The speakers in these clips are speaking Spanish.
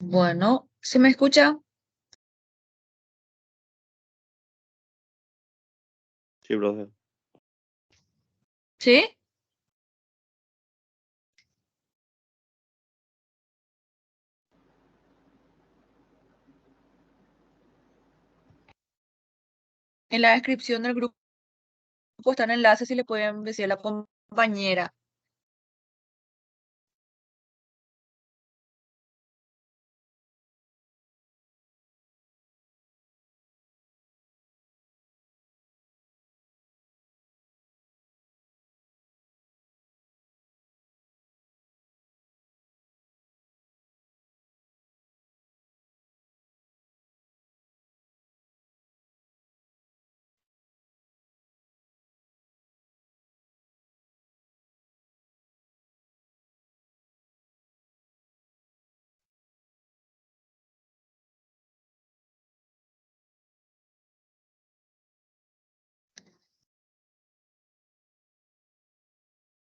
Bueno, ¿se me escucha? Sí, profe. ¿Sí? En la descripción del grupo están enlaces y le pueden decir a la compañera.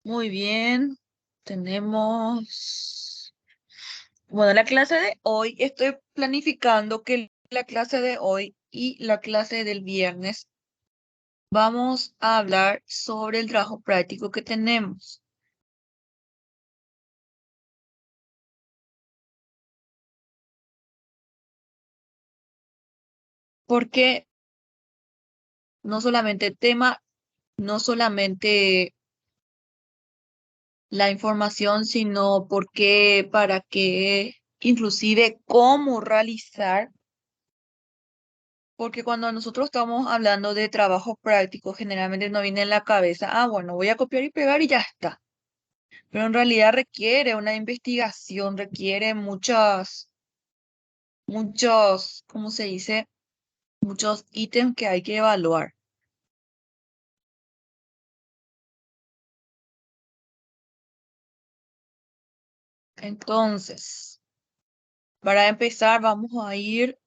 Muy bien. Tenemos... Bueno, la clase de hoy, estoy planificando que la clase de hoy y la clase del viernes vamos a hablar sobre el trabajo práctico que tenemos. Porque no solamente el tema, no solamente la información, sino por qué, para qué, inclusive cómo realizar, porque cuando nosotros estamos hablando de trabajo práctico, generalmente nos viene en la cabeza, bueno, voy a copiar y pegar y ya está. Pero en realidad requiere una investigación, requiere ¿cómo se dice? Muchos ítems que hay que evaluar. Entonces, para empezar, vamos a ir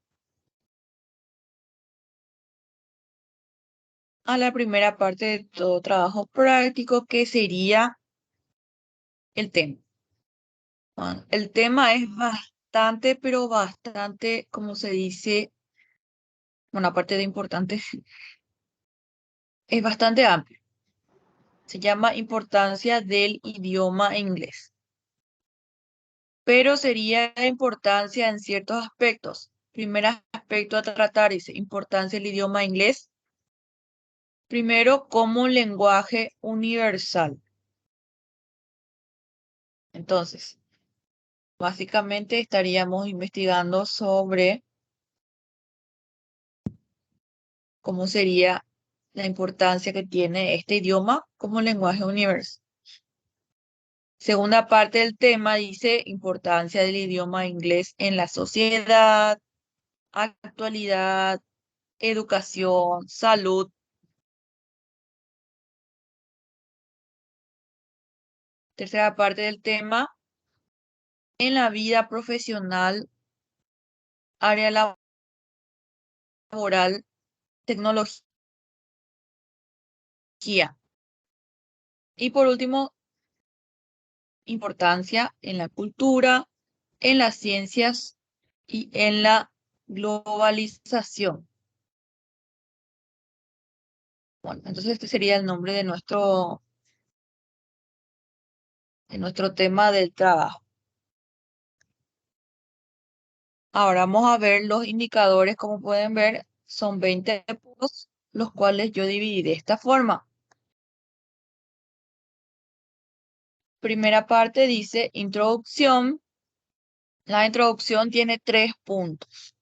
a la primera parte de todo trabajo práctico, que sería el tema. Bueno, el tema es bastante, pero bastante, como se dice, bueno, aparte de importante, es bastante amplio. Se llama importancia del idioma inglés, pero sería importancia en ciertos aspectos. Primer aspecto a tratar es importancia del idioma inglés. Primero, como lenguaje universal. Entonces, básicamente estaríamos investigando sobre cómo sería la importancia que tiene este idioma como lenguaje universal. Segunda parte del tema dice importancia del idioma inglés en la sociedad, actualidad, educación, salud. Tercera parte del tema, en la vida profesional, área laboral, tecnología. Y por último, importancia en la cultura, en las ciencias y en la globalización. Bueno, entonces este sería el nombre de nuestro tema del trabajo. Ahora vamos a ver los indicadores. Como pueden ver, son 20 puntos, los cuales yo dividí de esta forma. Primera parte dice introducción. La introducción tiene 3 puntos.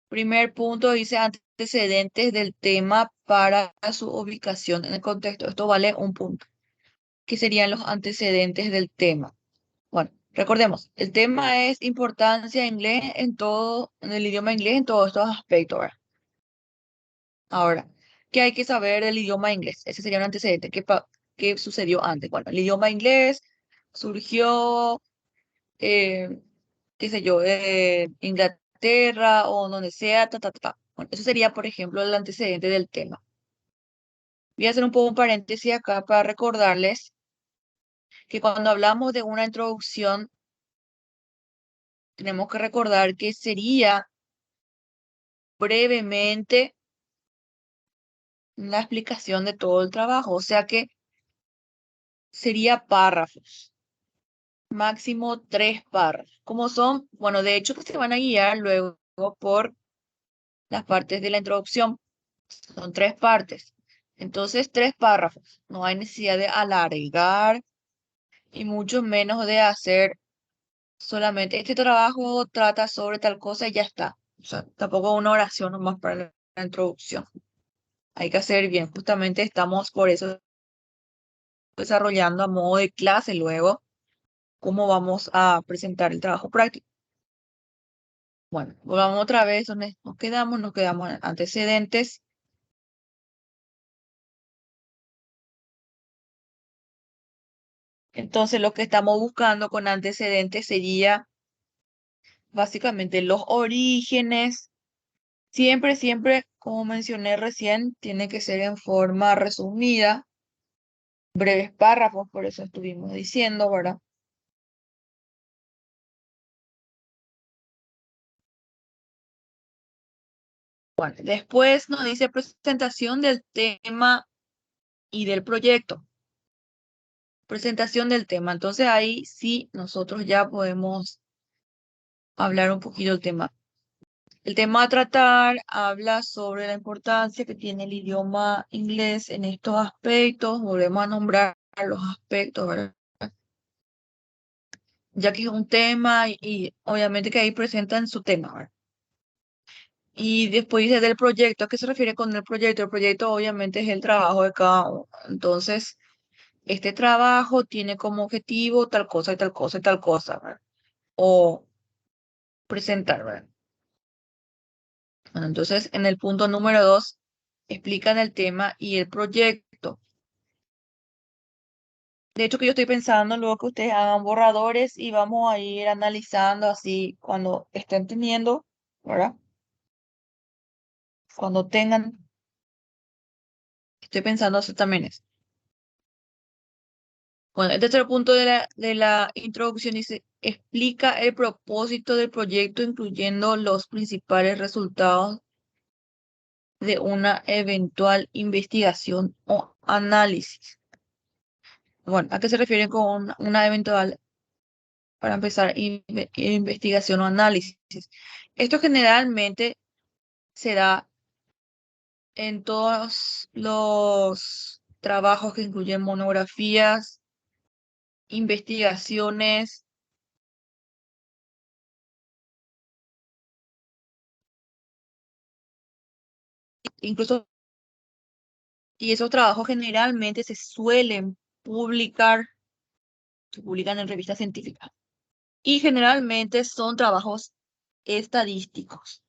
Primer punto dice antecedentes del tema para su ubicación en el contexto. Esto vale 1 punto, que serían los antecedentes del tema. Bueno, recordemos, el tema es importancia inglés en el idioma inglés en todos estos aspectos, ¿verdad? Ahora, ¿qué hay que saber del idioma inglés? Ese sería un antecedente. ¿Qué sucedió antes? Bueno, el idioma inglés surgió, eh, qué sé yo, Inglaterra o donde sea, ta, ta, ta, ta. Bueno, eso sería, por ejemplo, el antecedente del tema. Voy a hacer un poco un paréntesis acá para recordarles que cuando hablamos de una introducción, tenemos que recordar que sería brevemente la explicación de todo el trabajo, o sea que sería párrafos, máximo 3 párrafos. ¿Cómo son? Bueno, de hecho que se van a guiar luego por las partes de la introducción. Son 3 partes. Entonces, 3 párrafos. No hay necesidad de alargar y mucho menos de hacer solamente este trabajo trata sobre tal cosa y ya está. O sea, tampoco una oración nomás para la introducción. Hay que hacer bien. Justamente estamos por eso desarrollando a modo de clase luego cómo vamos a presentar el trabajo práctico. Bueno, volvamos otra vez donde nos quedamos en antecedentes. Entonces, lo que estamos buscando con antecedentes sería básicamente los orígenes. Siempre, como mencioné recién, tiene que ser en forma resumida, breves párrafos, por eso estuvimos diciendo, ¿verdad? Bueno, después nos dice presentación del tema y del proyecto. Presentación del tema. Entonces ahí sí nosotros ya podemos hablar un poquito del tema. El tema a tratar habla sobre la importancia que tiene el idioma inglés en estos aspectos. Volvemos a nombrar los aspectos, ¿verdad? Ya que es un tema y obviamente que ahí presentan su tema, ¿verdad? Y después dice del proyecto. ¿A qué se refiere con el proyecto? El proyecto obviamente es el trabajo de cada uno. Entonces, este trabajo tiene como objetivo tal cosa y tal cosa y tal cosa, ¿verdad? O presentar, ¿verdad? Bueno, entonces, en el punto número 2, explican el tema y el proyecto. De hecho, que yo estoy pensando luego que ustedes hagan borradores y vamos a ir analizando así cuando estén teniendo, ¿verdad? Cuando tengan, estoy pensando hacer también eso. Bueno, el tercer punto de la introducción dice, explica el propósito del proyecto, incluyendo los principales resultados de una eventual investigación o análisis. Bueno, ¿a qué se refieren con una eventual, para empezar, investigación o análisis? Esto generalmente se da en todos los trabajos que incluyen monografías, investigaciones, incluso, y esos trabajos generalmente se suelen publicar, se publican en revistas científicas, y generalmente son trabajos estadísticos.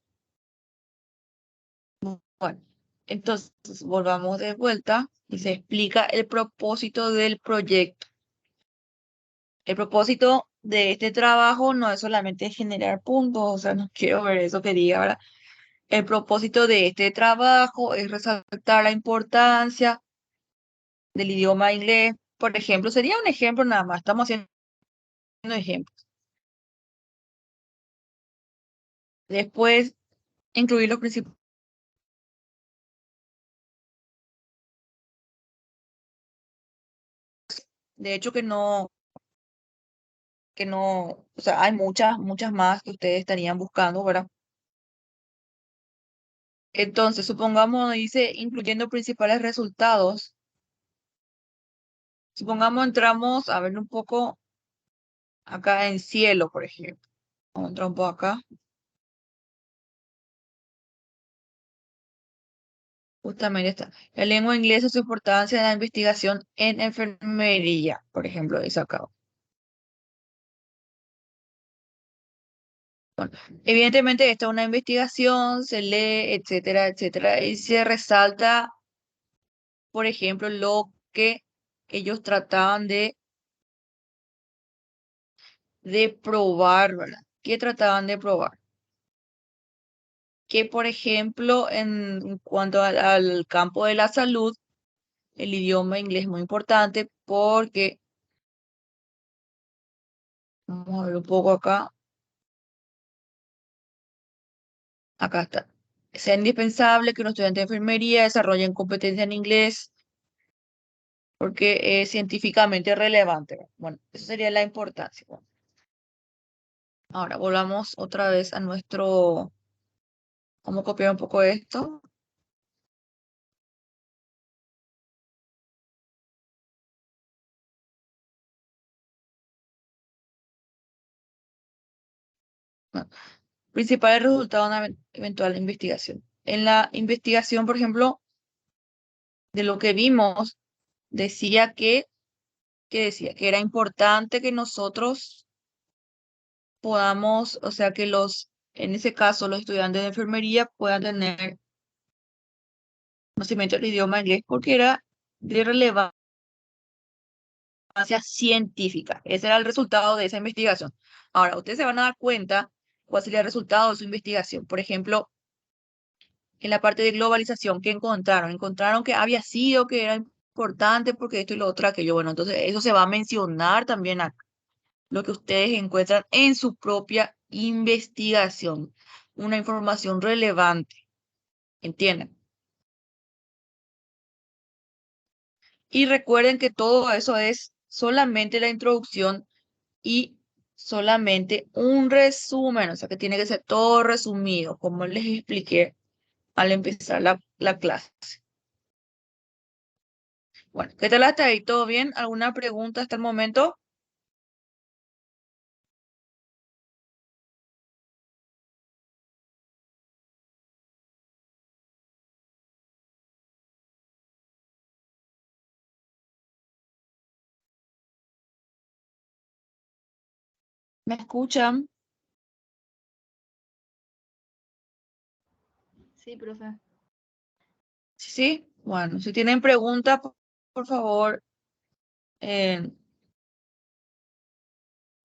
Bueno, entonces volvamos de vuelta y se explica el propósito del proyecto. El propósito de este trabajo no es solamente generar puntos, o sea, no quiero ver eso que diga, ¿verdad? El propósito de este trabajo es resaltar la importancia del idioma inglés. Por ejemplo, sería un ejemplo nada más, estamos haciendo ejemplos. Después, incluir los principios. De hecho, o sea, hay muchas más que ustedes estarían buscando, ¿verdad? Entonces, supongamos, dice, incluyendo principales resultados. Supongamos entramos a ver un poco acá en cielo, por ejemplo. Vamos a entrar un poco acá. Justamente está. La lengua inglesa, su importancia en la investigación en enfermería, por ejemplo, dice acá. Bueno, evidentemente esta es una investigación, se lee, etcétera, etcétera, y se resalta, por ejemplo, lo que ellos trataban de probar, ¿verdad? ¿Qué trataban de probar? Que, por ejemplo, en cuanto al campo de la salud, el idioma inglés es muy importante porque, vamos a ver un poco acá, Acá está. Sea indispensable que un estudiante de enfermería desarrollen competencia en inglés porque es científicamente relevante. Bueno, eso sería la importancia. Bueno, ahora volvamos otra vez a nuestro. Vamos a copiar un poco esto. Bueno, principales resultados de una eventual investigación. En la investigación, por ejemplo, de lo que vimos, decía que decía que era importante que nosotros podamos, o sea, que en ese caso, los estudiantes de enfermería puedan tener conocimiento del idioma inglés porque era de relevancia científica. Ese era el resultado de esa investigación. Ahora, ustedes se van a dar cuenta cuál sería el resultado de su investigación. Por ejemplo, en la parte de globalización, ¿qué encontraron? Encontraron que había sido, que era importante porque esto y lo otro, aquello. Bueno, entonces eso se va a mencionar también acá, lo que ustedes encuentran en su propia investigación, una información relevante, ¿entienden? Y recuerden que todo eso es solamente la introducción y solamente un resumen, o sea que tiene que ser todo resumido, como les expliqué al empezar la clase. Bueno, ¿qué tal hasta ahí? ¿Todo bien? ¿Alguna pregunta hasta el momento? ¿Me escuchan? Sí, profe. Sí, sí. Bueno, si tienen preguntas, por favor, eh,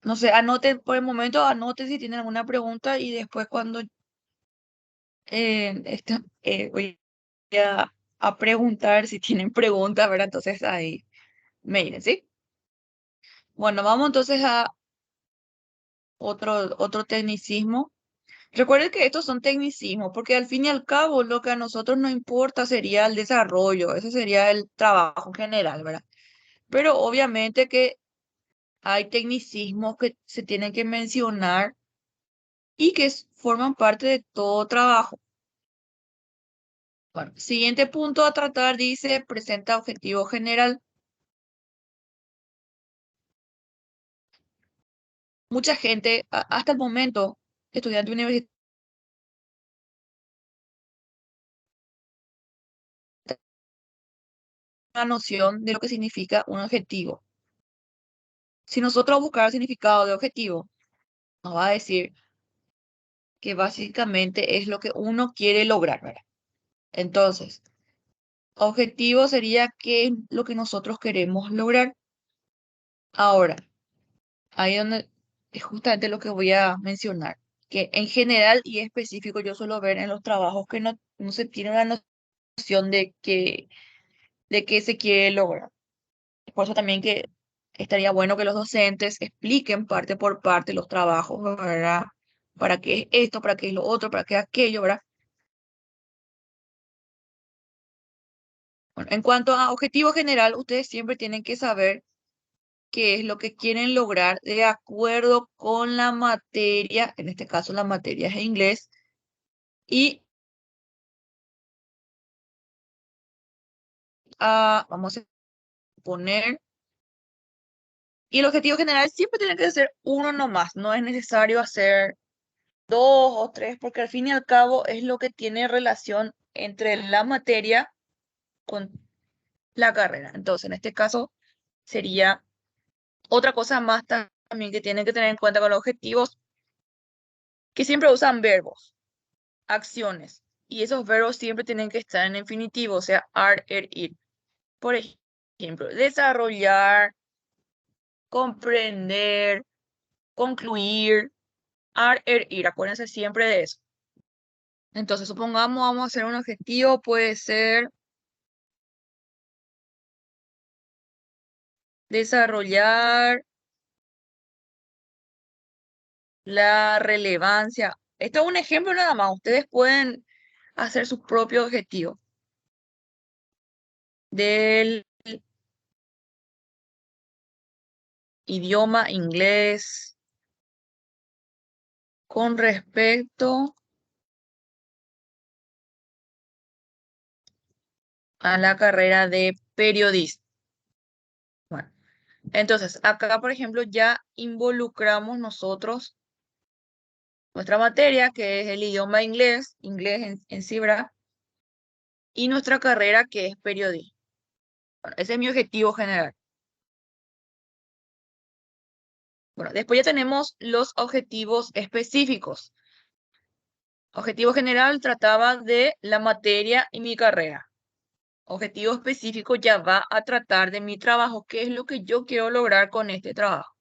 no sé, anoten por el momento, anoten si tienen alguna pregunta y después cuando voy a preguntar si tienen preguntas, ¿verdad? Entonces ahí me dirán, ¿sí? Bueno, vamos entonces a otro tecnicismo. Recuerden que estos son tecnicismos, porque al fin y al cabo lo que a nosotros nos importa sería el desarrollo, ese sería el trabajo en general, ¿verdad? Pero obviamente que hay tecnicismos que se tienen que mencionar y que forman parte de todo trabajo. Bueno, siguiente punto a tratar dice, presenta objetivo general. Mucha gente, hasta el momento, estudiante universitario, una noción de lo que significa un objetivo. Si nosotros buscamos el significado de objetivo, nos va a decir que básicamente es lo que uno quiere lograr, ¿verdad? Entonces, objetivo sería qué es lo que nosotros queremos lograr. Ahora, ahí donde es justamente lo que voy a mencionar, que en general y específico yo suelo ver en los trabajos que no se tiene una noción de qué se quiere lograr. Por eso también que estaría bueno que los docentes expliquen parte por parte los trabajos, ¿verdad? ¿Para qué es esto? ¿Para qué es lo otro? ¿Para qué es aquello? ¿Verdad? Bueno, en cuanto a objetivo general, ustedes siempre tienen que saber qué es lo que quieren lograr de acuerdo con la materia, en este caso la materia es inglés, y vamos a poner, y el objetivo general siempre tiene que ser uno nomás, no es necesario hacer dos o tres, porque al fin y al cabo es lo que tiene relación entre la materia con la carrera. Entonces, en este caso sería otra cosa más también que tienen que tener en cuenta con los objetivos, que siempre usan verbos, acciones, y esos verbos siempre tienen que estar en infinitivo, o sea, are, ir. Por ejemplo, desarrollar, comprender, concluir, are, ir. Acuérdense siempre de eso. Entonces, supongamos vamos a hacer un objetivo, puede ser desarrollar la relevancia. Esto es un ejemplo nada más. Ustedes pueden hacer su propio objetivo del idioma inglés con respecto a la carrera de periodista. Bueno, entonces acá, por ejemplo, ya involucramos nosotros nuestra materia, que es el idioma inglés, inglés en sí, ¿verdad? Y nuestra carrera, que es periodismo. Bueno, ese es mi objetivo general. Bueno, después ya tenemos los objetivos específicos. Objetivo general trataba de la materia y mi carrera. Objetivo específico ya va a tratar de mi trabajo, qué es lo que yo quiero lograr con este trabajo.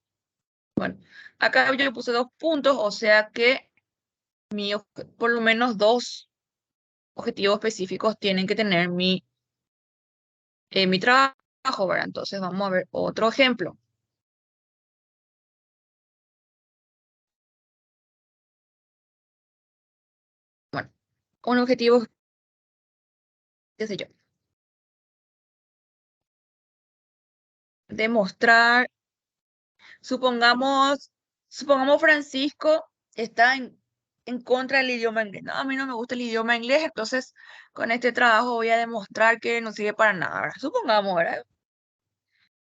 Bueno, acá yo puse 2 puntos, o sea que por lo menos 2 objetivos específicos tienen que tener mi trabajo, ¿verdad? Entonces vamos a ver otro ejemplo. Bueno, un objetivo, qué sé yo, demostrar, supongamos Francisco está en contra del idioma inglés. No, a mí no me gusta el idioma inglés, entonces con este trabajo voy a demostrar que no sirve para nada, ¿verdad? Supongamos, ¿verdad?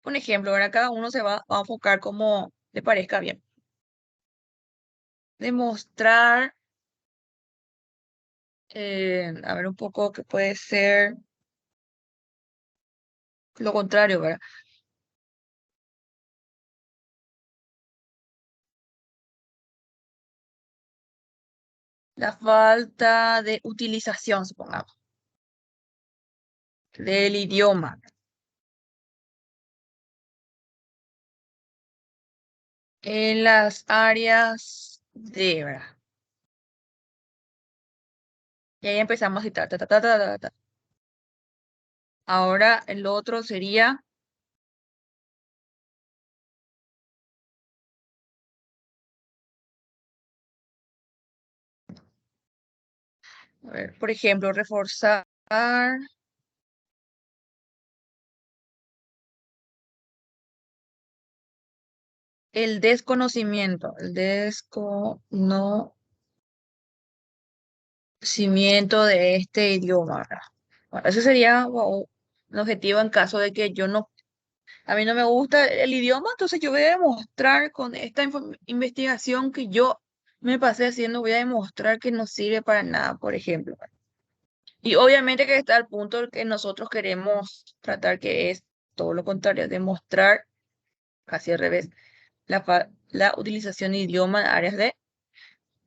Un ejemplo, ¿verdad? Cada uno se va a enfocar como le parezca bien. Demostrar, a ver un poco que puede ser lo contrario, ¿verdad? La falta de utilización, supongamos, del idioma en las áreas de, ¿verdad? Y ahí empezamos a citar, ta, ta, ta, ta, ta, ta. Ahora el otro sería, a ver, por ejemplo, reforzar el desconocimiento, el desconocimiento de este idioma, ¿verdad? Bueno, ese sería un objetivo en caso de que a mí no me gusta el idioma, entonces yo voy a demostrar con esta investigación que yo me pasé haciendo, voy a demostrar que no sirve para nada, por ejemplo. Y obviamente que está al punto que nosotros queremos tratar, que es todo lo contrario, demostrar, casi al revés, la utilización de idioma en áreas de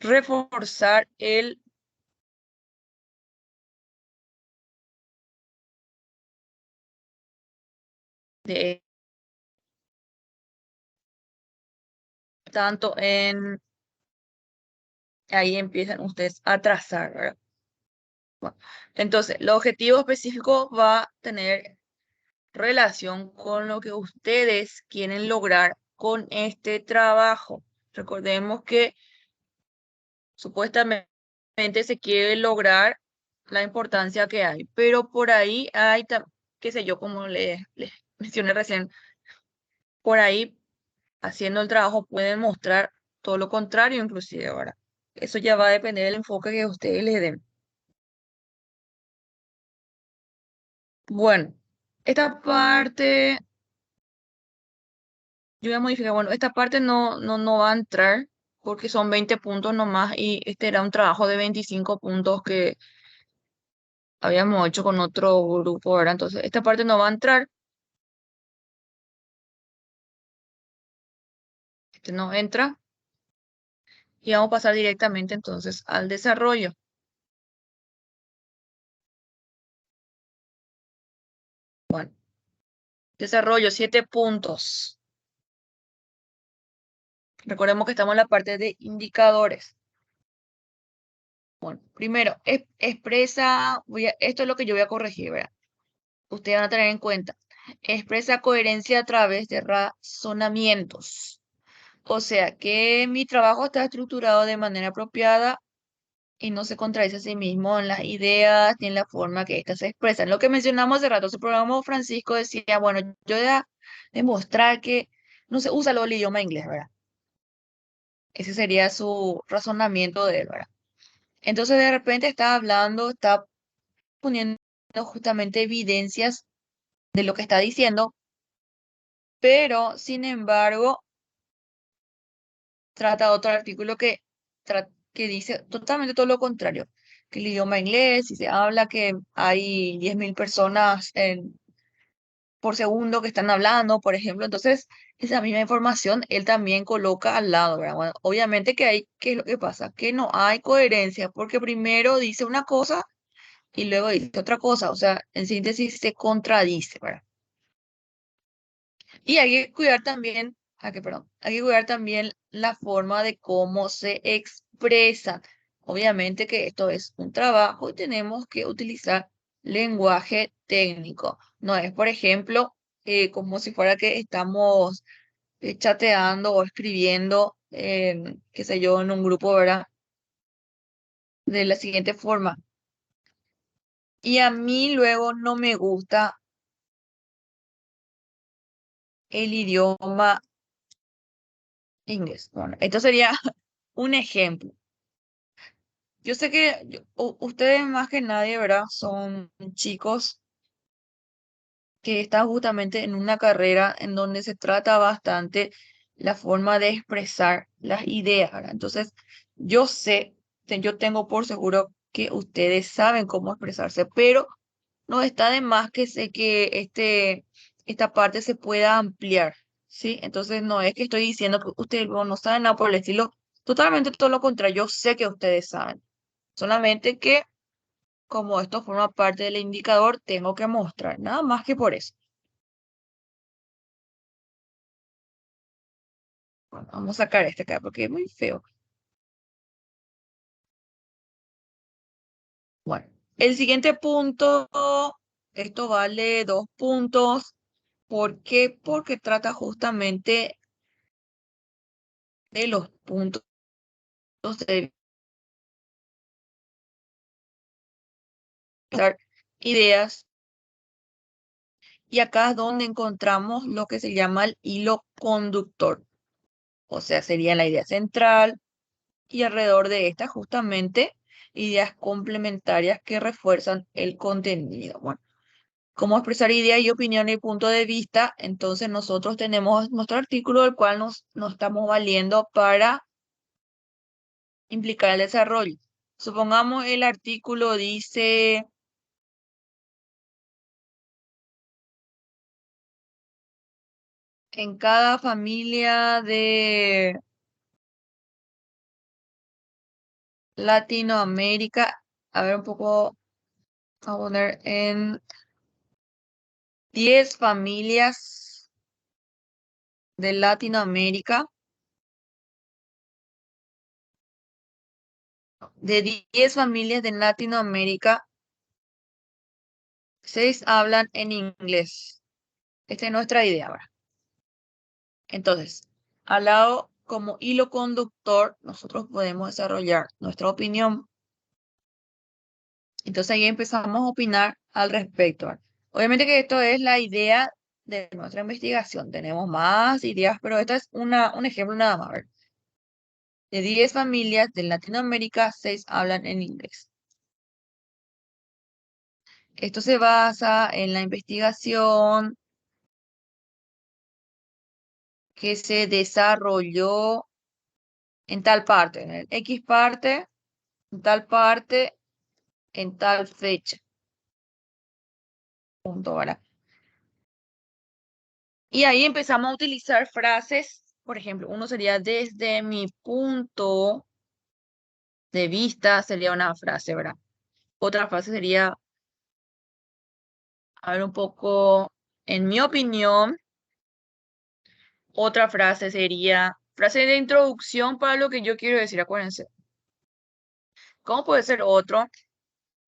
reforzar de tanto ahí empiezan ustedes a trazar, ¿verdad? Bueno, entonces, el objetivo específico va a tener relación con lo que ustedes quieren lograr con este trabajo. Recordemos que supuestamente se quiere lograr la importancia que hay, pero por ahí hay, qué sé yo, como les mencioné recién, por ahí haciendo el trabajo pueden mostrar todo lo contrario, inclusive ahora. Eso ya va a depender del enfoque que ustedes les den. Bueno, esta parte, yo voy a modificar, bueno, esta parte no va a entrar porque son 20 puntos nomás y este era un trabajo de 25 puntos que habíamos hecho con otro grupo, ¿verdad? Entonces, esta parte no va a entrar, este no entra y vamos a pasar directamente entonces al desarrollo. Bueno, desarrollo, 7 puntos. Recordemos que estamos en la parte de indicadores. Bueno, primero, expresa, esto es lo que yo voy a corregir, ¿verdad? Ustedes van a tener en cuenta. Expresa coherencia a través de razonamientos. O sea, que mi trabajo está estructurado de manera apropiada y no se contradice a sí mismo en las ideas ni en la forma que éstas se expresan. Lo que mencionamos hace rato, su programa Francisco decía, bueno, yo voy a demostrar que no se usa el idioma inglés, ¿verdad? Ese sería su razonamiento de él, ¿verdad? Entonces de repente está hablando, está poniendo justamente evidencias de lo que está diciendo, pero sin embargo trata otro artículo que dice totalmente todo lo contrario, que el idioma inglés, si se habla que hay 10.000 personas por segundo que están hablando, por ejemplo, entonces esa misma información él también coloca al lado, ¿verdad? Bueno, obviamente que hay, ¿qué es lo que pasa? Que no hay coherencia, porque primero dice una cosa y luego dice otra cosa, o sea, en síntesis se contradice, ¿verdad? Y hay que cuidar también, perdón, hay que cuidar también la forma de cómo se expresan. Obviamente que esto es un trabajo y tenemos que utilizar lenguaje técnico. No es, por ejemplo, como si fuera que estamos chateando o escribiendo, qué sé yo, en un grupo, ¿verdad? De la siguiente forma. Y a mí luego no me gusta el idioma inglés. Bueno, esto sería un ejemplo. Yo sé que ustedes más que nadie, ¿verdad? Son chicos que están justamente en una carrera en donde se trata bastante la forma de expresar las ideas, ¿verdad? Entonces, yo sé, yo tengo por seguro que ustedes saben cómo expresarse, pero no está de más que sé que esta parte se pueda ampliar, ¿sí? Entonces, no es que estoy diciendo que ustedes no saben nada por el estilo, totalmente todo lo contrario, yo sé que ustedes saben. Solamente que como esto forma parte del indicador, tengo que mostrar, nada más que por eso. Bueno, vamos a sacar este acá porque es muy feo. Bueno, el siguiente punto, esto vale 2 puntos. ¿Por qué? Porque trata justamente de los puntos de vista, ideas. Y acá es donde encontramos lo que se llama el hilo conductor. O sea, sería la idea central y alrededor de esta justamente ideas complementarias que refuerzan el contenido. Bueno, cómo expresar ideas y opiniones y punto de vista, entonces nosotros tenemos nuestro artículo del cual nos estamos valiendo para implicar el desarrollo. Supongamos el artículo dice, en cada familia de Latinoamérica, a ver un poco, a poner en 10 familias de Latinoamérica, de 10 familias de Latinoamérica, 6 hablan en inglés. Esta es nuestra idea ahora. Entonces, al lado como hilo conductor, nosotros podemos desarrollar nuestra opinión. Entonces ahí empezamos a opinar al respecto. Obviamente que esto es la idea de nuestra investigación. Tenemos más ideas, pero esta es un ejemplo nada más. A ver. De 10 familias de Latinoamérica, 6 hablan en inglés. Esto se basa en la investigación que se desarrolló en tal parte, en el X parte, en tal parte, en tal fecha. Punto, ¿verdad? Y ahí empezamos a utilizar frases, por ejemplo, uno sería desde mi punto de vista, sería una frase, ¿verdad? Otra frase sería, a ver un poco, en mi opinión, otra frase sería, frase de introducción para lo que yo quiero decir, acuérdense. ¿Cómo puede ser otro?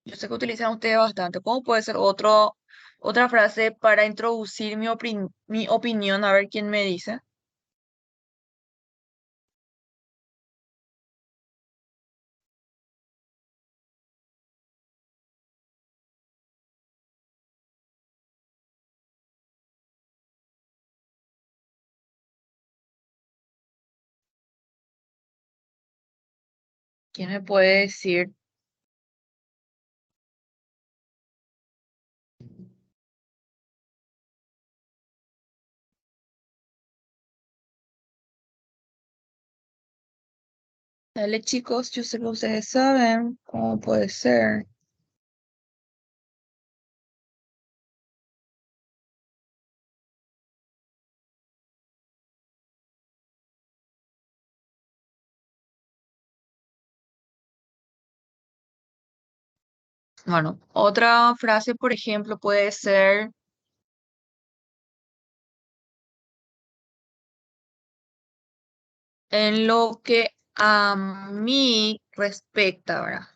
Yo sé que utilizan ustedes bastante. ¿Cómo puede ser otra frase para introducir mi opinión? A ver quién me dice. ¿Quién me puede decir? Dale, chicos, yo sé que ustedes saben cómo puede ser. Bueno, otra frase, por ejemplo, puede ser en lo que a mí respecta, ¿verdad?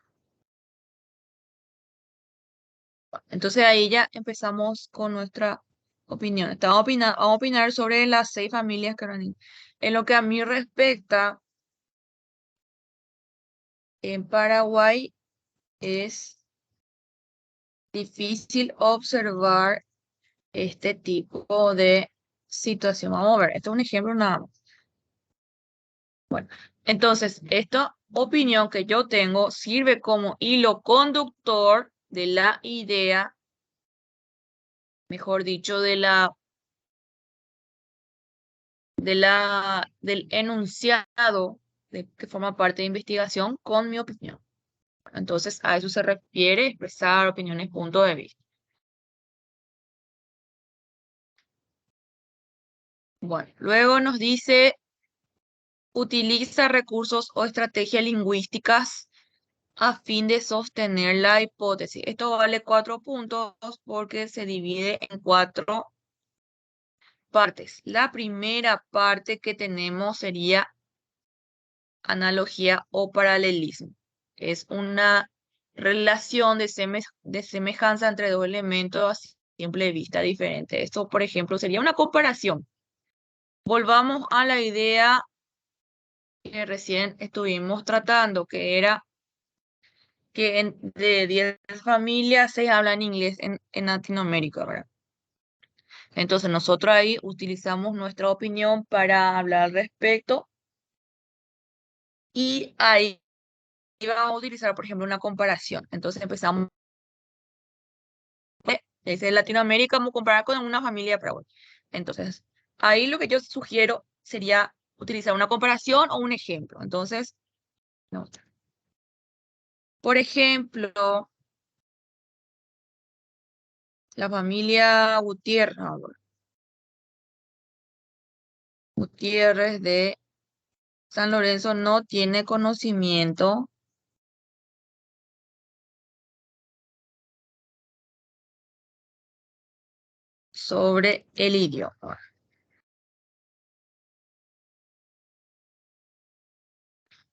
Entonces ahí ya empezamos con nuestra opinión. Vamos a opinar sobre las 6 familias que reúnen. En lo que a mí respecta, en Paraguay es difícil observar este tipo de situación. Vamos a ver, esto es un ejemplo nada más. Bueno, entonces, esta opinión que yo tengo sirve como hilo conductor de la idea, mejor dicho, del enunciado que forma parte de investigación con mi opinión. Entonces, a eso se refiere expresar opiniones, punto de vista. Bueno, luego nos dice, utiliza recursos o estrategias lingüísticas a fin de sostener la hipótesis. Esto vale 4 puntos porque se divide en 4 partes. La primera parte que tenemos sería analogía o paralelismo. Es una relación de semejanza entre dos elementos a simple vista diferente. Esto, por ejemplo, sería una comparación. Volvamos a la idea que recién estuvimos tratando, que era que de 10 familias, 6 hablan inglés en Latinoamérica, ¿verdad? Entonces nosotros ahí utilizamos nuestra opinión para hablar al respecto y ahí vamos a utilizar, por ejemplo, una comparación. Entonces empezamos, desde Latinoamérica, vamos a comparar con una familia de Paraguay. Entonces, ahí lo que yo sugiero sería utilizar una comparación o un ejemplo. Entonces, no. Por ejemplo, la familia Gutiérrez, no, Gutiérrez de San Lorenzo no tiene conocimiento sobre el idioma.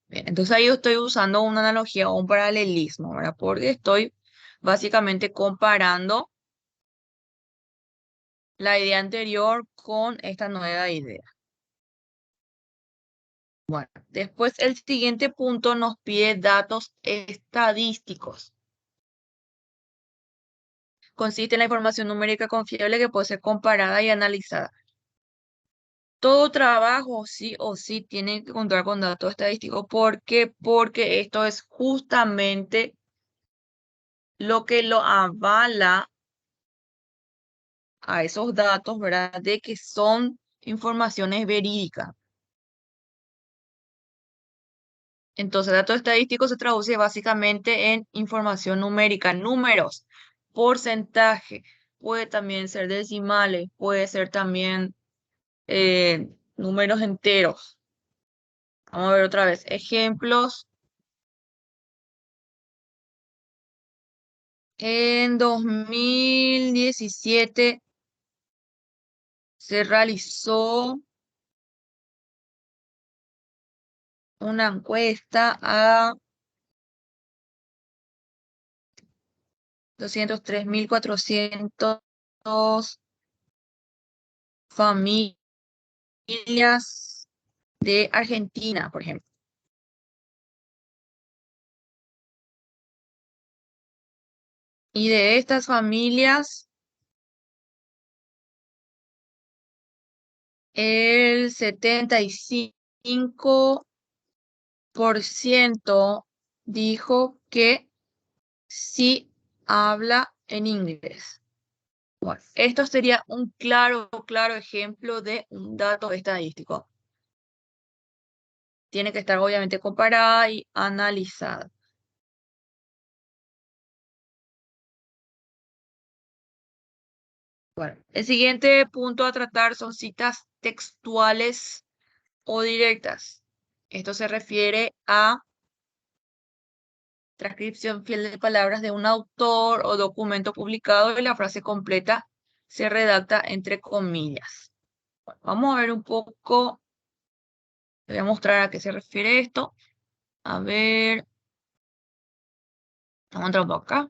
Bien, entonces ahí estoy usando una analogía o un paralelismo, ¿verdad? Porque estoy básicamente comparando la idea anterior con esta nueva idea. Bueno, después el siguiente punto nos pide datos estadísticos. Consiste en la información numérica confiable que puede ser comparada y analizada. Todo trabajo sí o sí tiene que contar con datos estadísticos. ¿Por qué? Porque esto es justamente lo que lo avala a esos datos, ¿verdad? De que son informaciones verídicas. Entonces, datos estadísticos se traduce básicamente en información numérica, números, porcentaje, puede también ser decimales, puede ser también números enteros. Vamos a ver otra vez. Ejemplos. En 2017 se realizó una encuesta a 203.400 familias de Argentina, por ejemplo. Y de estas familias, el 75% dijo que sí habla en inglés. Bueno, esto sería un claro ejemplo de un dato estadístico. Tiene que estar obviamente comparada y analizada. Bueno, el siguiente punto a tratar son citas textuales o directas. Esto se refiere a transcripción fiel de palabras de un autor o documento publicado y la frase completa se redacta entre comillas. Bueno, vamos a ver un poco, te voy a mostrar a qué se refiere esto. A ver, vamos a entrar un poco acá.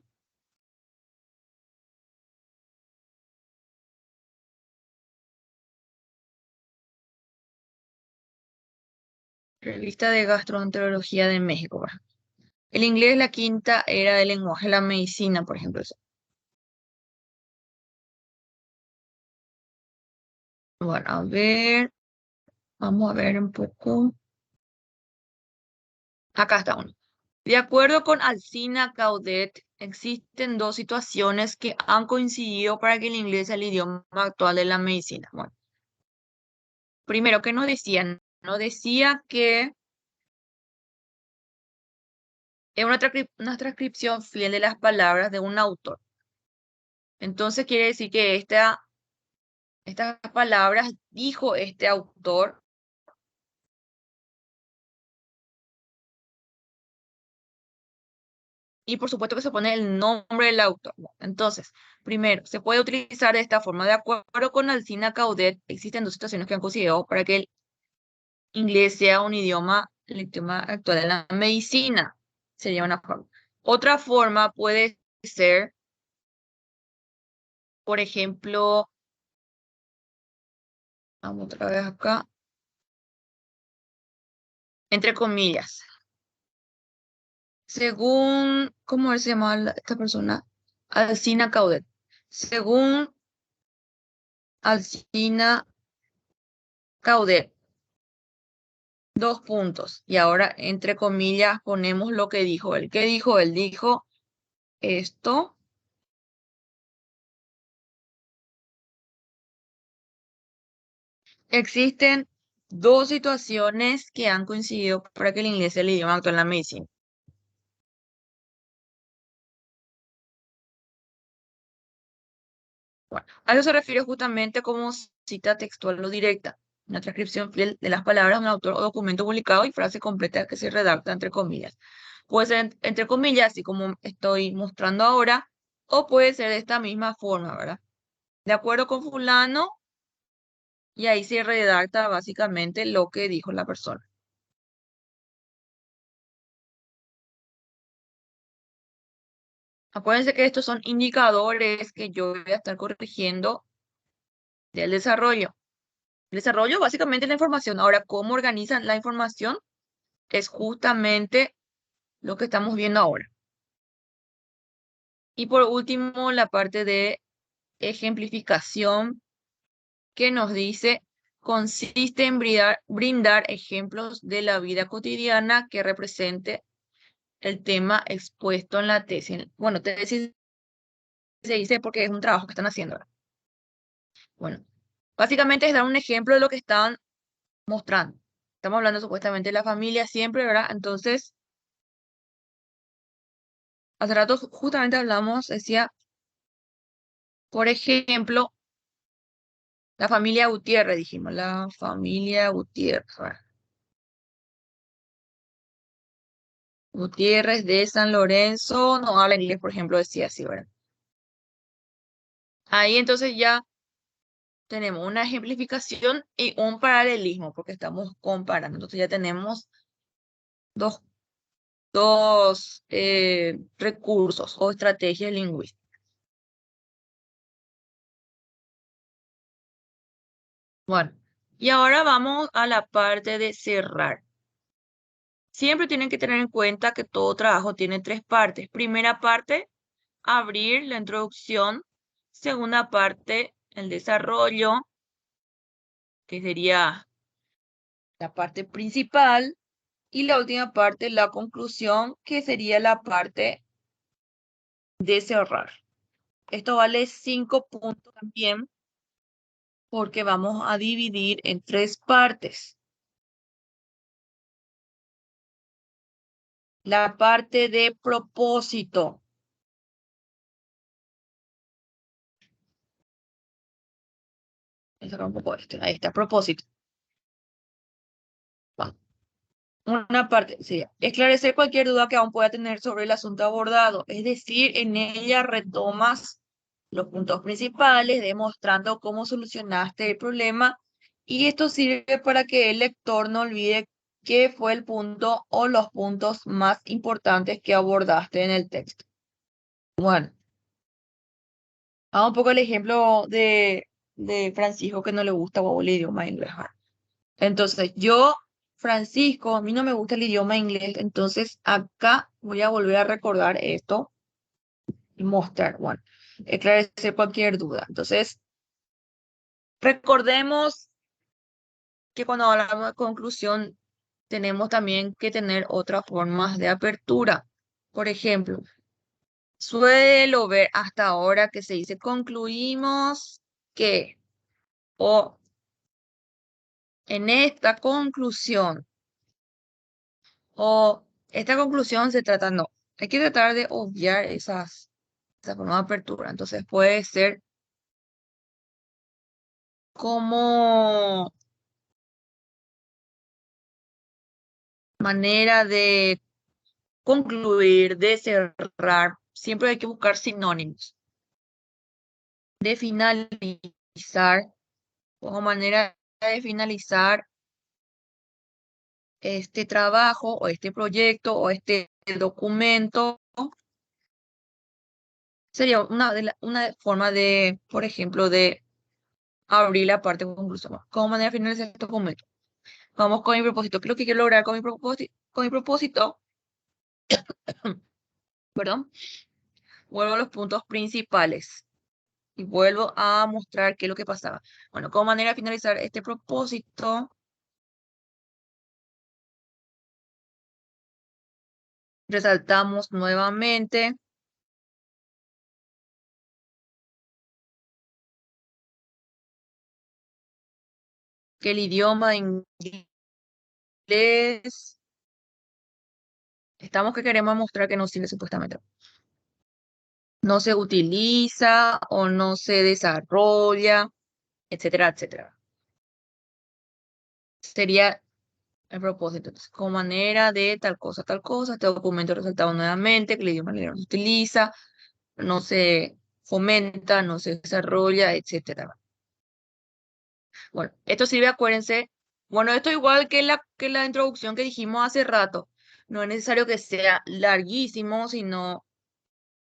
Revista de Gastroenterología de México, por ejemplo. El inglés es la quinta era del lenguaje, la medicina, por ejemplo. Bueno, a ver, vamos a ver un poco. Acá está uno. De acuerdo con Alcina Caudet, existen dos situaciones que han coincidido para que el inglés sea el idioma actual de la medicina. Bueno, primero, ¿qué nos decían? Nos decía que es una transcripción fiel de las palabras de un autor. Entonces quiere decir que estas palabras dijo este autor. Y por supuesto que se pone el nombre del autor. Entonces, primero, se puede utilizar de esta forma. De acuerdo con Alcina Caudet, existen dos situaciones que han considerado para que el inglés sea el idioma actual de la medicina. Sería una forma. Otra forma puede ser, por ejemplo, vamos otra vez acá, entre comillas. Según, ¿cómo se llama esta persona? Alcina Caudet. Según Alcina Caudet. Dos puntos. Y ahora, entre comillas, ponemos lo que dijo él. ¿Qué dijo él? Dijo esto. Existen dos situaciones que han coincidido para que el inglés sea el idioma actual en la medicina. Bueno, a eso se refiere justamente como cita textual o directa. Una transcripción fiel de las palabras de un autor o documento publicado y frase completa que se redacta entre comillas. Puede ser entre comillas, así como estoy mostrando ahora, o puede ser de esta misma forma, ¿verdad? De acuerdo con fulano, y ahí se redacta básicamente lo que dijo la persona. Acuérdense que estos son indicadores que yo voy a estar corrigiendo del desarrollo. El desarrollo básicamente es la información. Ahora, cómo organizan la información es justamente lo que estamos viendo ahora. Y por último, la parte de ejemplificación que nos dice consiste en brindar ejemplos de la vida cotidiana que represente el tema expuesto en la tesis. Bueno, tesis se dice porque es un trabajo que están haciendo, ¿verdad? Bueno, básicamente es dar un ejemplo de lo que están mostrando. Estamos hablando supuestamente de la familia siempre, ¿verdad? Entonces, hace rato justamente hablamos, decía, por ejemplo, la familia Gutiérrez, dijimos, la familia Gutiérrez, ¿verdad? Gutiérrez de San Lorenzo, no habla inglés, por ejemplo, decía así, ¿verdad? Ahí entonces ya tenemos una ejemplificación y un paralelismo, porque estamos comparando. Entonces ya tenemos dos recursos o estrategias lingüísticas. Bueno, y ahora vamos a la parte de cerrar. Siempre tienen que tener en cuenta que todo trabajo tiene tres partes. Primera parte, abrir la introducción. Segunda parte, el desarrollo, que sería la parte principal. Y la última parte, la conclusión, que sería la parte de cerrar. Esto vale 5 puntos también porque vamos a dividir en 3 partes. La parte de propósito. Voy a sacar un poco este. Ahí está, propósito. Va. Una parte sería esclarecer cualquier duda que aún pueda tener sobre el asunto abordado. Es decir, en ella retomas los puntos principales, demostrando cómo solucionaste el problema. Y esto sirve para que el lector no olvide qué fue el punto o los puntos más importantes que abordaste en el texto. Bueno, vamos un poco el ejemplo de Francisco que no le gusta o el idioma inglés. Entonces, yo, Francisco, a mí no me gusta el idioma inglés, entonces acá voy a volver a recordar esto y mostrar, bueno, esclarecer cualquier duda. Entonces, recordemos que cuando hablamos de conclusión, tenemos también que tener otras formas de apertura. Por ejemplo, suelo ver hasta ahora que se dice concluimos que, o en esta conclusión, o esta conclusión se trata, no, hay que tratar de obviar esa forma de apertura. Entonces puede ser como manera de concluir, de cerrar. Siempre hay que buscar sinónimos. De finalizar, como manera de finalizar este trabajo o este proyecto o este documento. Sería una forma de, por ejemplo, de abrir la parte de conclusión. Como manera de finalizar este documento. Vamos con mi propósito. ¿Qué es lo que quiero lograr con mi propósito? Con mi propósito, perdón, vuelvo a los puntos principales y vuelvo a mostrar qué es lo que pasaba. Bueno, como manera de finalizar este propósito, resaltamos nuevamente que el idioma inglés, estamos que queremos mostrar que no sirve supuestamente. No se utiliza o no se desarrolla, etcétera, etcétera. Sería el propósito. Entonces, como manera de tal cosa, este documento resaltado nuevamente, que el idioma inglés no se utiliza, no se fomenta, no se desarrolla, etcétera. Bueno, esto sirve, acuérdense, bueno, esto igual que la introducción que dijimos hace rato, no es necesario que sea larguísimo, sino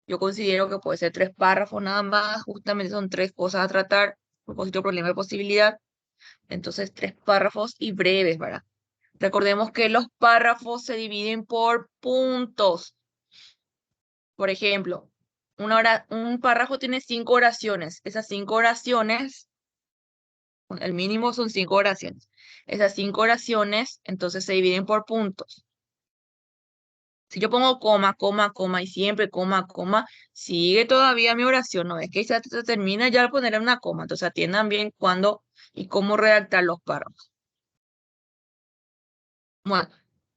yo considero que puede ser 3 párrafos nada más, justamente son 3 cosas a tratar, propósito, problema y posibilidad, entonces 3 párrafos y breves, ¿verdad? Recordemos que los párrafos se dividen por puntos. Por ejemplo, un párrafo tiene 5 oraciones. Esas 5 oraciones, el mínimo son 5 oraciones. Esas 5 oraciones, entonces se dividen por puntos. Si yo pongo coma, coma, coma y siempre coma, coma, sigue todavía mi oración. No es que ya se termina ya al poner una coma. Entonces atiendan bien cuándo y cómo redactar los párrafos. Bueno,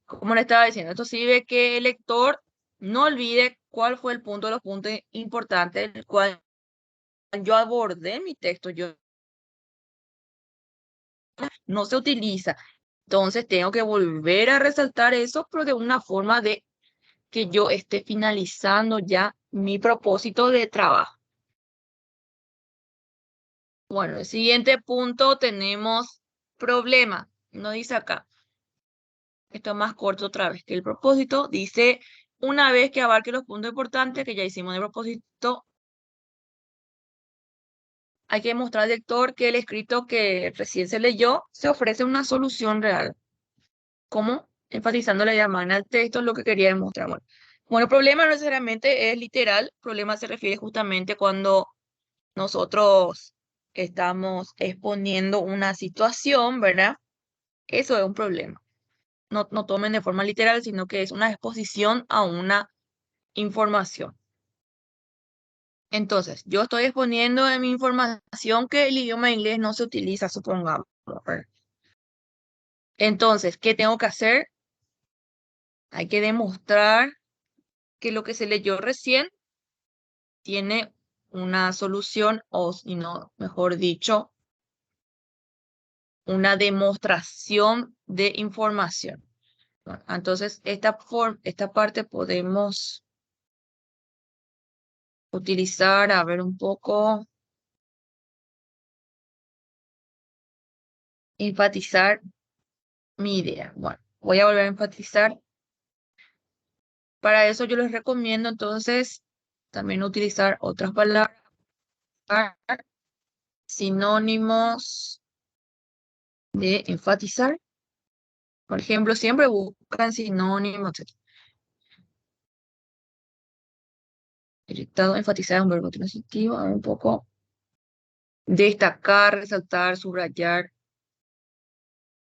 como le estaba diciendo, esto sirve que el lector no olvide cuál fue el punto de los puntos importantes, el cual yo abordé en mi texto. Yo no se utiliza. Entonces tengo que volver a resaltar eso, pero de una forma de que yo esté finalizando ya mi propósito de trabajo. Bueno, el siguiente punto tenemos problema. No dice acá. Esto es más corto otra vez que el propósito. Dice, una vez que abarque los puntos importantes que ya hicimos de propósito, hay que mostrar al lector que el escrito que recién se leyó se ofrece una solución real. ¿Cómo? Enfatizando la llamada al texto, lo que quería demostrar. Bueno, el problema no necesariamente es literal. Problema se refiere justamente cuando nosotros estamos exponiendo una situación, ¿verdad? Eso es un problema. no tomen de forma literal, sino que es una exposición a una información. Entonces, yo estoy exponiendo en mi información que el idioma inglés no se utiliza, supongamos, ¿verdad? Entonces, ¿qué tengo que hacer? Hay que demostrar que lo que se leyó recién tiene una solución o, si no, mejor dicho, una demostración de información. Bueno, entonces, esta parte podemos utilizar, a ver un poco, enfatizar mi idea. Bueno, voy a volver a enfatizar. Para eso yo les recomiendo entonces también utilizar otras palabras, sinónimos de enfatizar. Por ejemplo, siempre buscan sinónimos, etc. Irritado, enfatizar es un verbo transitivo, a ver un poco. Destacar, resaltar, subrayar.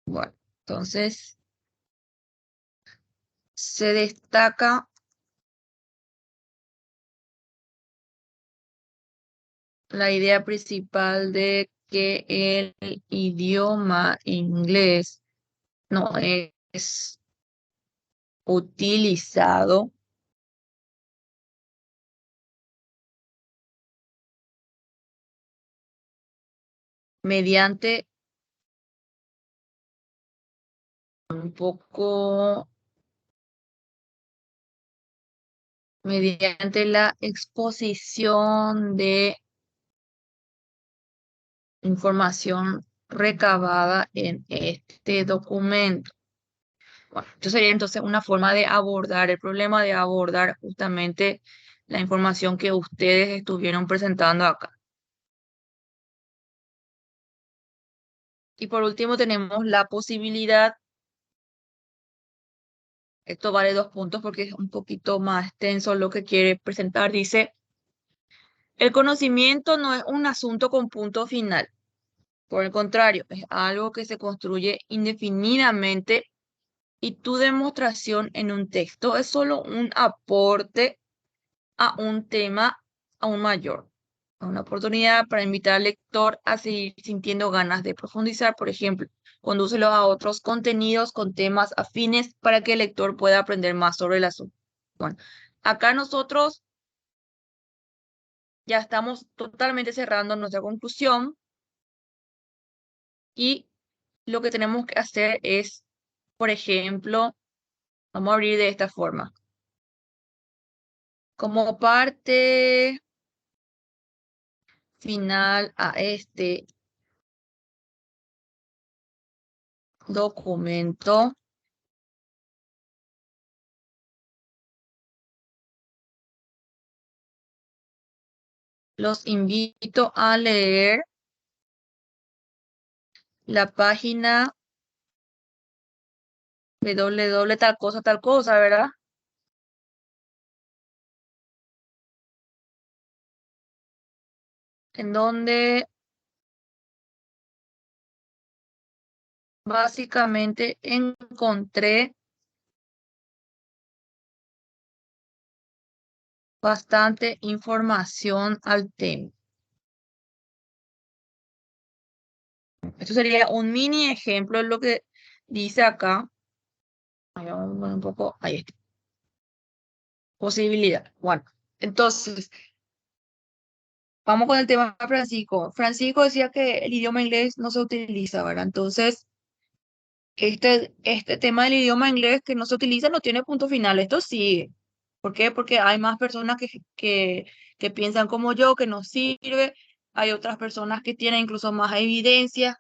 Bueno, entonces se destaca la idea principal de que el idioma inglés no es utilizado mediante un poco, mediante la exposición de información recabada en este documento. Bueno, esto sería entonces una forma de abordar el problema, de abordar justamente la información que ustedes estuvieron presentando acá. Y por último tenemos la posibilidad, esto vale 2 puntos porque es un poquito más extenso lo que quiere presentar. Dice, el conocimiento no es un asunto con punto final. Por el contrario, es algo que se construye indefinidamente y tu demostración en un texto es solo un aporte a un tema aún mayor, a una oportunidad para invitar al lector a seguir sintiendo ganas de profundizar. Por ejemplo, condúcelo a otros contenidos con temas afines para que el lector pueda aprender más sobre el asunto. Bueno, acá nosotros ya estamos totalmente cerrando nuestra conclusión y lo que tenemos que hacer es, por ejemplo, vamos a abrir de esta forma. Como parte final a este documento, los invito a leer la página www tal cosa, ¿verdad? En donde básicamente encontré bastante información al tema. Esto sería un mini ejemplo de lo que dice acá. Ahí vamos a poner un poco, ahí está. Posibilidad. Bueno, entonces, vamos con el tema de Francisco. Francisco decía que el idioma inglés no se utiliza, ¿verdad? Entonces, este tema del idioma inglés que no se utiliza no tiene punto final. Esto sigue. ¿Por qué? Porque hay más personas que piensan como yo, que no sirve. Hay otras personas que tienen incluso más evidencia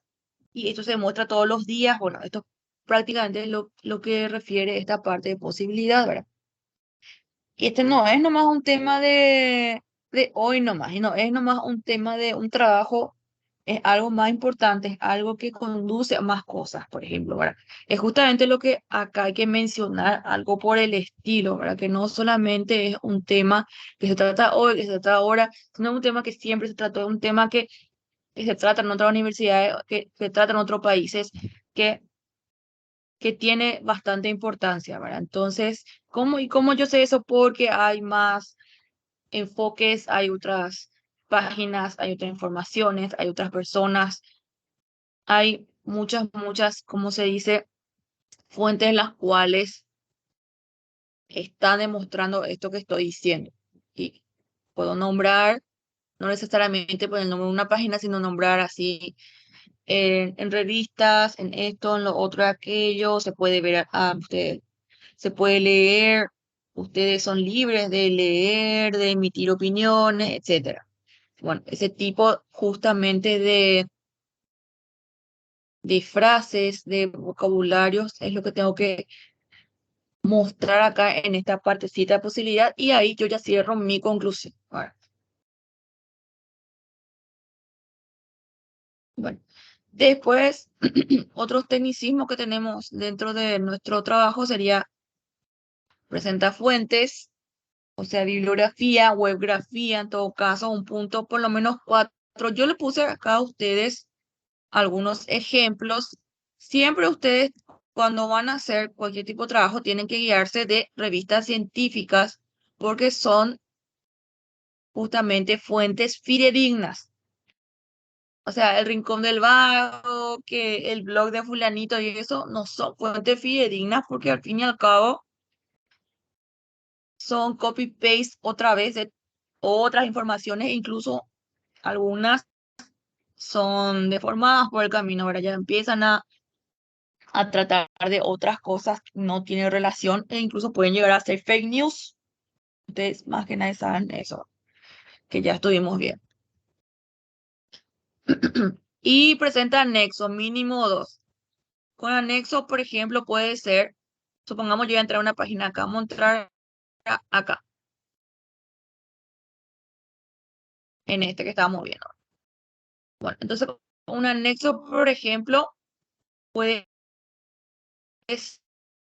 y esto se muestra todos los días. Bueno, esto prácticamente es lo que refiere esta parte de posibilidad, ¿verdad? Y este no es nomás un tema de hoy nomás, y no es nomás un tema de un trabajo, es algo más importante, es algo que conduce a más cosas, por ejemplo, ¿verdad? Es justamente lo que acá hay que mencionar, algo por el estilo, ¿verdad? Que no solamente es un tema que se trata hoy, que se trata ahora, sino un tema que siempre se trató, un tema que se trata en otras universidades, que se trata en otros países, que que tiene bastante importancia, ¿verdad? Entonces, ¿cómo yo sé eso? Porque hay más enfoques, hay otras páginas, hay otras informaciones, hay otras personas, hay muchas, ¿cómo se dice? Fuentes en las cuales están demostrando esto que estoy diciendo. Y puedo nombrar, no necesariamente por el nombre de una página, sino nombrar así en revistas, en esto, en lo otro, aquello, se puede ver a usted, se puede leer, ustedes son libres de leer, de emitir opiniones, etcétera. Bueno, ese tipo justamente de frases, de vocabularios, es lo que tengo que mostrar acá en esta partecita de posibilidad y ahí yo ya cierro mi conclusión. Ahora, bueno, después, otros tecnicismos que tenemos dentro de nuestro trabajo sería presentar fuentes, o sea, bibliografía, webgrafía, en todo caso, un punto, por lo menos cuatro. Yo le puse acá a ustedes algunos ejemplos. Siempre ustedes, cuando van a hacer cualquier tipo de trabajo, tienen que guiarse de revistas científicas porque son justamente fuentes fidedignas. O sea, el Rincón del Vago, que el blog de fulanito y eso no son fuentes fidedignas porque al fin y al cabo son copy-paste otra vez de otras informaciones, incluso algunas son deformadas por el camino, ahora ya empiezan a tratar de otras cosas que no tienen relación e incluso pueden llegar a ser fake news. Ustedes más que nadie saben eso, que ya estuvimos bien. Y presenta anexo, mínimo dos. Con anexo, por ejemplo, puede ser, supongamos yo voy a entrar a una página acá, vamos a entrar acá, en este que estábamos viendo. Bueno, entonces un anexo, por ejemplo, puede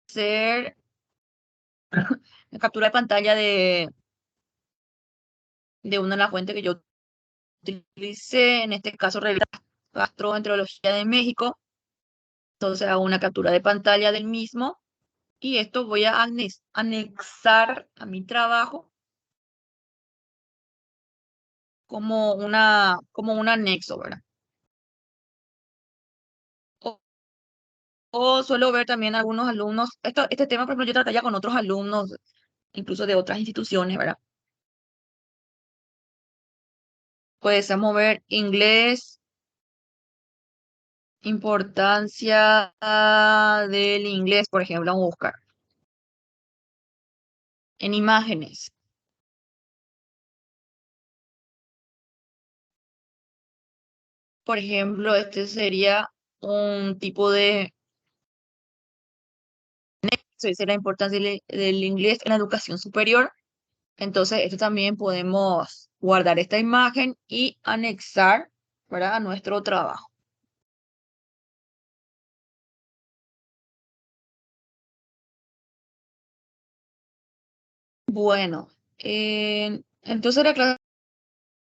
ser la captura de pantalla de una de las fuentes que yo utilicé, en este caso revista Gastroenterología de México. Entonces hago una captura de pantalla del mismo y esto voy a anexar a mi trabajo como un anexo, ¿verdad? O, o suelo ver también algunos alumnos, este tema, por ejemplo, yo traté ya con otros alumnos, incluso de otras instituciones, ¿verdad? Puedes mover inglés, importancia del inglés, por ejemplo, vamos a buscar en imágenes. Por ejemplo, este sería un tipo de, se dice la importancia del inglés en la educación superior. Entonces, esto también podemos guardar esta imagen y anexar, ¿verdad? A nuestro trabajo. Bueno, entonces la clase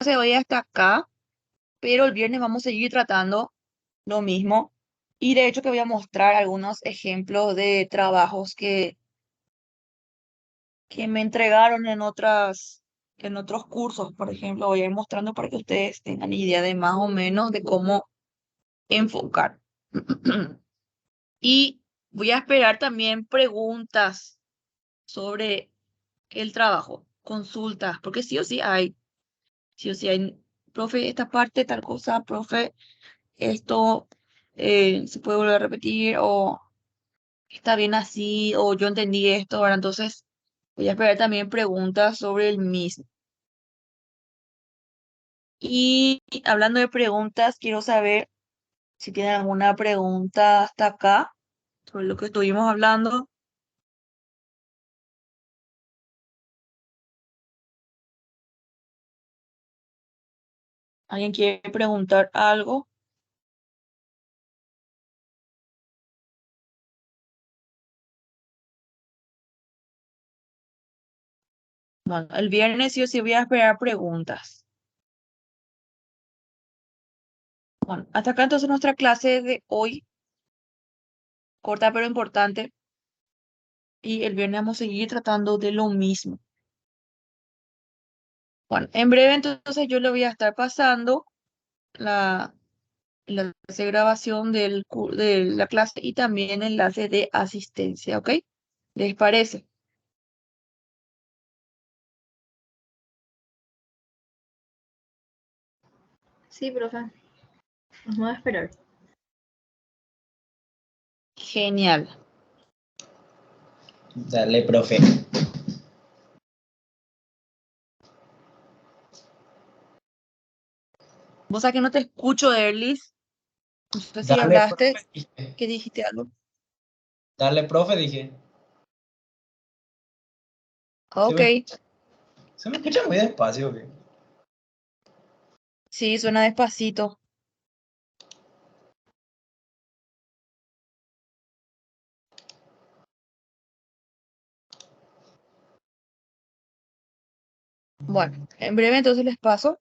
de hoy hasta acá, pero el viernes vamos a seguir tratando lo mismo. Y de hecho que voy a mostrar algunos ejemplos de trabajos que me entregaron en otros cursos. Por ejemplo, voy a ir mostrando para que ustedes tengan idea de más o menos de cómo enfocar. Y voy a esperar también preguntas sobre el trabajo, consultas, porque sí o sí hay, profe, esta parte, tal cosa, profe, esto se puede volver a repetir, o está bien así, o yo entendí esto, ahora entonces voy a esperar también preguntas sobre el mismo. Y hablando de preguntas, quiero saber si tienen alguna pregunta hasta acá sobre lo que estuvimos hablando. ¿Alguien quiere preguntar algo? Bueno, el viernes sí o sí voy a esperar preguntas. Bueno, hasta acá entonces nuestra clase de hoy. corta pero importante. Y el viernes vamos a seguir tratando de lo mismo. Bueno, en breve entonces yo le voy a estar pasando la enlace de grabación de la clase y también enlace de asistencia, ¿ok? ¿Les parece? Sí, profe. Vamos a esperar. Genial. Dale, profe. Vos sabés que no te escucho, Erlis. No sé si Dale, hablaste, profe, dije. que dijiste algo. Dale, profe, dije. Ok, Se me escucha muy despacio, ¿qué? sí, suena despacito. Bueno, en breve entonces les paso